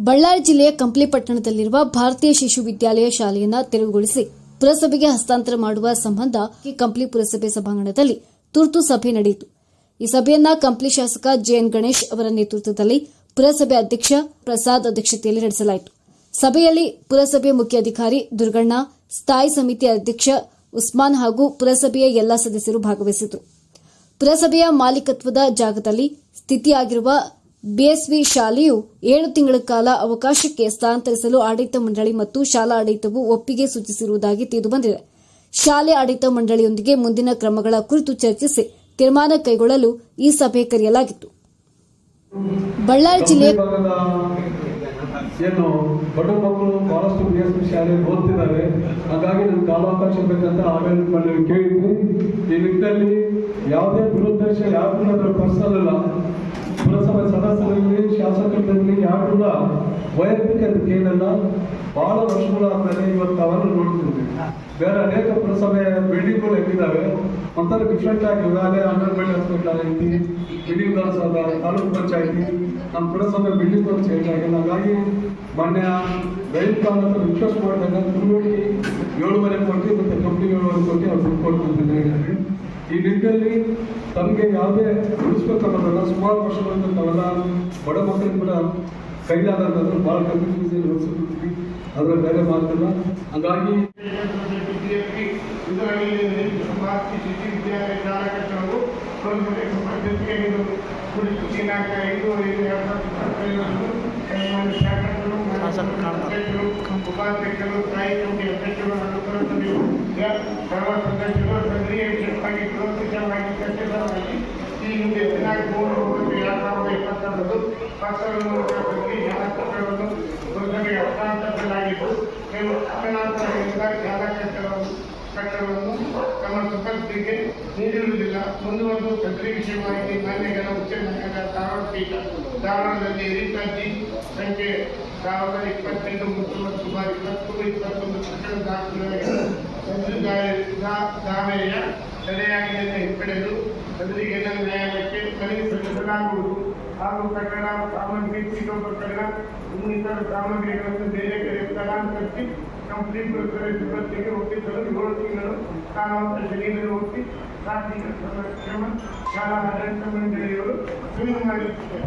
ಬಳ್ಳಾರಿ ಜಿಲ್ಲೆಯ ಕಂಪ್ಲಿ ಪಟ್ಟಣದಲ್ಲಿರುವ ಭಾರತೀಯ ಶಿಶು ವಿದ್ಯಾಲಯ ಶಾಲೆಯನ್ನು ತೆರವುಗೊಳಿಸಿ ಪುರಸಭೆಗೆ ಹಸ್ತಾಂತರ ಮಾಡುವ ಸಂಬಂಧ ಕಂಪ್ಲಿ ಪುರಸಭೆ ಸಭಾಂಗಣದಲ್ಲಿ ತುರ್ತು ಸಭೆ ನಡೆಯಿತು. ಈ ಸಭೆಯನ್ನ ಕಂಪ್ಲಿ ಶಾಸಕ ಜೆಎನ್ ಗಣೇಶ್ ಅವರ ನೇತೃತ್ವದಲ್ಲಿ ಪುರಸಭೆ ಅಧ್ಯಕ್ಷ ಪ್ರಸಾದ್ ಅಧ್ಯಕ್ಷತೆಯಲ್ಲಿ ನಡೆಸಲಾಯಿತು. ಸಭೆಯಲ್ಲಿ ಪುರಸಭೆ ಮುಖ್ಯ ಅಧಿಕಾರಿ ದುರ್ಗಣ್ಣ, ಸ್ಥಾಯಿ ಸಮಿತಿ ಅಧ್ಯಕ್ಷ ಉಸ್ಮಾನ್ ಹಾಗೂ ಪುರಸಭೆಯ ಎಲ್ಲಾ ಸದಸ್ಯರು ಭಾಗವಹಿಸಿದ್ದರು. ಪುರಸಭೆಯ ಮಾಲೀಕತ್ವದ ಜಾಗದಲ್ಲಿ ಸ್ಥಿತಿಯಾಗಿರುವ ಬಿಎಸ್ವಿ ಶಾಲೆಯು 7 ತಿಂಗಳ ಕಾಲ ಅವಕಾಶಕ್ಕೆ ಸ್ಥಳಾಂತರಿಸಲು ಆಡಳಿತ ಮಂಡಳಿ ಮತ್ತು ಶಾಲಾ ಆಡಳಿತವು ಒಪ್ಪಿಗೆ ಸೂಚಿಸಿರುವುದಾಗಿ ತಿಳಿದುಬಂದಿದೆ. ಶಾಲೆ ಆಡಳಿತ ಮಂಡಳಿಯೊಂದಿಗೆ ಮುಂದಿನ ಕ್ರಮಗಳ ಕುರಿತು ಚರ್ಚಿಸಿ ತೀರ್ಮಾನ ಕೈಗೊಳ್ಳಲು ಈ ಸಭೆ ಕರೆಯಲಾಗಿತ್ತು. ಬಳ್ಳಾರಿ ಜಿಲ್ಲೆಯ ಏನು ಬಡ ಮಕ್ಕಳು ಬಹಳಷ್ಟು ಬಿಎಸ್ವಿ ಶಾಲೆ ಓದ್ತಿದ್ದಾರೆ. ಹಾಗಾಗಿ ನಮ್ಗೆ ಕಾಲಾವಕಾಶ ಬೇಕಂತ ಆಡಳಿತ ಮಂಡಳಿ ಕೇಳಿದ್ವಿ. ಈ ನಿಟ್ಟಿನಲ್ಲಿ ಯಾವುದೇ ದುರುದ್ದೇಶ ಯಾರು ಪರ್ಸನಲ್ ಇಲ್ಲ. ಪುರಸಭೆ ಸದಸ್ಯರಲ್ಲಿ ಶಾಸಕರಲ್ಲಿ ಯಾರು ಕೂಡ ವೈಯಕ್ತಿಕ ಕೇಳಲ್ಲ. ಬಹಳ ವರ್ಷಗಳಾದ್ಮೇಲೆ ಇವತ್ತು ಅವರನ್ನು ನೋಡ್ತಿದ್ವಿ. ಬೇರೆ ಅನೇಕ ಪುರಸಭೆ ಬಿಲ್ಡಿಂಗ್ಗಳು ಹೆಂಗಿದ್ದಾವೆ ಒಂಥರ ಡಿಫ್ರೆಂಟ್ ಆಗಿ ಇವಾಗಲೇ ಅಂಗನವಾಡಿ ಹಾಸ್ಪಿಟಲ್ ಐತಿ, ಮಿನಿ ವಿಧಾನಸೌಧ, ತಾಲೂಕು ಪಂಚಾಯತಿ, ನಮ್ಮ ಪುರಸಭೆ ಬಿಲ್ಡಿಂಗ್ ಚೇಂಜ್ ಆಗಿಲ್ಲ. ಹಾಗಾಗಿ ಮೊನ್ನೆ ರೈತ ರಿಕ್ವೆಸ್ಟ್ ಮಾಡಿದಾಗ ತುಳುವಳಿ 7.5 ಕೋಟಿ ಮತ್ತು ಕಂಪ್ನಿ 7.5 ಕೋಟಿ ಅವ್ರು ದುಡ್ಡು ಕೊಡ್ಕೊಂತಿದ್ದಾರೆ ಹೇಳಿದ್ರಿ. ಈ ನಿಟ್ಟಿನಲ್ಲಿ ತಮಗೆ ಯಾವುದೇ ಉಳಿಸ್ಬೇಕನ್ನೋದಲ್ಲ. ಸುಮಾರು ವರ್ಷಗಳಿಂದ ತಾವೆಲ್ಲ ಬಡ ಮಕ್ಕಳಿಗೆ ಕೂಡ ಕೈಲಾದಂಥದ್ದು ಭಾಳ ಕನ್ಫ್ಯೂಷನ್ ಓದಿಸಿದ್ವಿ. ಅದರ ಬೇರೆ ಮಾತಲ್ಲ. ಹಾಗಾಗಿ ಉಪಾಧ್ಯಕ್ಷರು, ಸ್ಥಾಯಿ ಸಮಿತಿ ಅಧ್ಯಕ್ಷರು, ಚರ್ಚಿಸಲಾಗಿ ಈ ಹಿಂದೆ ದಿನಾಂಕ 3/2022 ಪಕ್ಷವನ್ನು ಪುರಸಭೆಗೆ ಹಸ್ತಾಂತರಿಸಲಾಗಿದ್ದು, ಹಸ್ತಾಂತರದಿಂದ ಶಾಲಾ ಕಟ್ಟಡವನ್ನು ತಮ್ಮ ಸುಪರ್ದಿಗೆ ನೀಡಿರುವುದಿಲ್ಲ. ಮುಂದುವರೆದು ಸದರಿ ವಿಷಯವಾಗಿ ಮಾನ್ಯಗಳ ಉಚ್ಚ ನ್ಯಾಯಾಲಯ ಧಾರವಾಡದಲ್ಲಿ ರೀತಿ ಸಂಖ್ಯೆ 1028 ಸುಮಾರು 20-21 ಪ್ರಕರಣ ದಾವೆಯ ತಡೆಯಾಗಿದೆ ಹಿಂಪಡೆದು ಸದರಿಗೆ ನ್ಯಾಯಾಲಯಕ್ಕೆ ಮನವಿ ಸಲ್ಲಿಸಲಾಗುವುದು ಹಾಗೂ ಕಟ್ಟಡ ಸಾಮಗ್ರಿ, ಪೀಠೋಪಕರಣ ಇನ್ನಿತರ ಸಾಮಗ್ರಿಗಳನ್ನು ಬೇರೆ ಕಡೆ ಸ್ಥಳಾಂತರಿಸಿ ಕಂಪ್ಲಿ ಪುರಸಭೆ ಸಿಬ್ಬಂದಿಗೆ ಒಪ್ಪಿಸಲು 7 ತಿಂಗಳು ಕಾಲಾವಕಾಶ ನೀಡಲು ಒಪ್ಪಿ ತಾಂತ್ರಿಕ ಕ್ರಮ ಶಾಲಾ ಆಡಳಿತ ಮಂಡಳಿಯವರು ಸುಳಿವು ಮಾಡಿರುತ್ತಾರೆ.